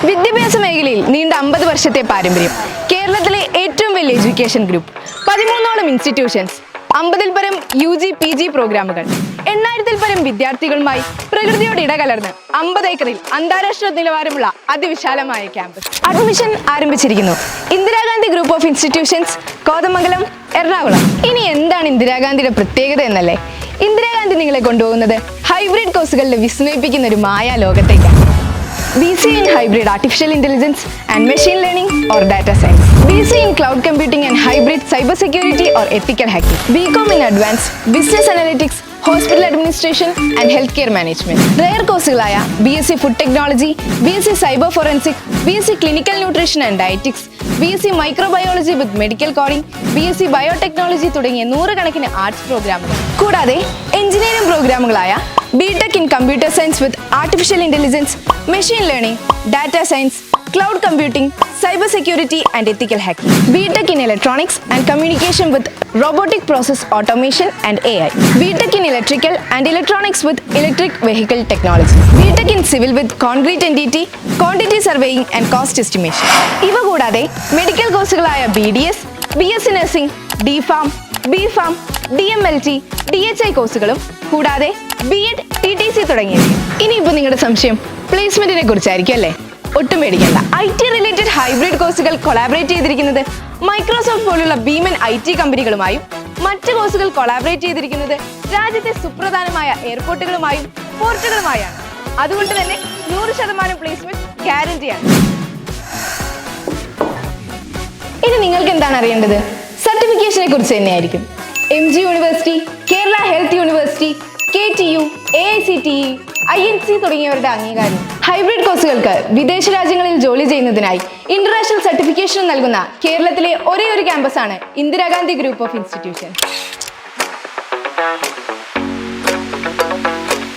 വിദ്യാഭ്യാസ മേഖലയിൽ നീണ്ട 50 വർഷത്തെ പാരമ്പര്യം. കേരളത്തിലെ ഏറ്റവും വലിയ എഡ്യൂക്കേഷൻ ഗ്രൂപ്പ്, 13ഓളം ഇൻസ്റ്റിറ്റ്യൂഷൻസ്, 50-ൽ പരം UG PG പ്രോഗ്രാമുകൾ, 8000-ൽ പരം വിദ്യാർത്ഥികളുമായി പ്രകൃതിയോട് ഇടകലർന്ന് 50 ഏക്കറിൽ അന്താരാഷ്ട്ര നിലവാരമുള്ള അതിവിശാലമായ ക്യാമ്പസ്. അഡ്മിഷൻ ആരംഭിച്ചിരിക്കുന്നു. Indira Gandhi group of institutions, Kothamangalam, Ernakulam. ഇനി എന്താണ് ഇന്ദിരാഗാന്ധിയുടെ പ്രത്യേകത എന്നല്ലേ? ഇന്ദിരാഗാന്ധി നിങ്ങളെ കൊണ്ടുപോകുന്നത് ഹൈബ്രിഡ് കോഴ്സുകളുടെ വിസ്മയിപ്പിക്കുന്ന ഒരു മായാ ലോകത്തേക്കാണ്. BCA in Hybrid Artificial Intelligence and Machine Learning or Data Science, BCA in Cloud Computing and Hybrid Cybersecurity or Ethical Hacking, BCom in Advanced Business Analytics, Hospital Administration and Healthcare Management. Rare കോഴ്സുകളായ BSc Food Technology, BSc Cyber Forensic, BSc Clinical Nutrition and Dietetics, BSc Microbiology with Medical Coding, BSc Biotechnology തുടങ്ങിയ 100 കണക്കിന് arts പ്രോഗ്രാമുകൾ. കൂടാതെ engineering പ്രോഗ്രാമുകളായ BTech in Computer Science with Artificial Intelligence, Machine Learning, Data Science, Cloud Computing, Cyber Security and Ethical Hacking, BTech in Electronics and Communication with Robotic Process Automation and AI, BTech in Electrical and Electronics with Electric Vehicle Technology, BTech in Civil with Concrete Entity, Quantity Surveying and Cost Estimation. ഇവ കൂടാതെ medical കോഴ്സുകളായ BDS, BSc Nursing, DPharm, BPharm, DMLT, DHI കോഴ്സുകളും കൂടാതെ B.Ed, TTC തുടങ്ങിയത്. ഇനിയിപ്പോൾ നിങ്ങളുടെ സംശയം പ്ലേസ്മെന്റിനെ കുറിച്ചായിരിക്കും അല്ലേ? ഒട്ടും പേടിക്കണ്ട. IT റിലേറ്റഡ് ഹൈബ്രിഡ് കോഴ്സുകൾ കൊളാബറേറ്റ് ചെയ്തിരിക്കുന്നത് മൈക്രോസോഫ്റ്റ് പോലുള്ള ഭീമൻ IT കമ്പനികളുമായും, മറ്റ് കോഴ്സുകൾ കൊളാബറേറ്റ് ചെയ്തിരിക്കുന്നത് രാജ്യത്തെ സുപ്രധാനമായ എയർപോർട്ടുകളുമായും പോർട്ടുകളുമായാണ്. അതുകൊണ്ട് തന്നെ 100% പ്ലേസ്മെന്റ് ഗ്യാരണ്ടിയാണ്. ഇനി നിങ്ങൾക്ക് എന്താണ് അറിയേണ്ടത്? സർട്ടിഫിക്കേഷനെ കുറിച്ച് തന്നെയായിരിക്കും. MG university, Kerala health university, KTU, AICTE, INC തുടങ്ങിയവരുടെ അംഗീകാരം. ഹൈബ്രിഡ് കോഴ്സുകൾക്ക് വിദേശ രാജ്യങ്ങളിൽ ജോലി ചെയ്യുന്നതിനായി ഇന്റർനാഷണൽ സർട്ടിഫിക്കേഷൻ നൽകുന്ന കേരളത്തിലെ ഒരേയൊരു ക്യാമ്പസാണ് ഇന്ദിരാഗാന്ധി ഗ്രൂപ്പ് ഓഫ് ഇൻസ്റ്റിറ്റ്യൂഷൻസ്.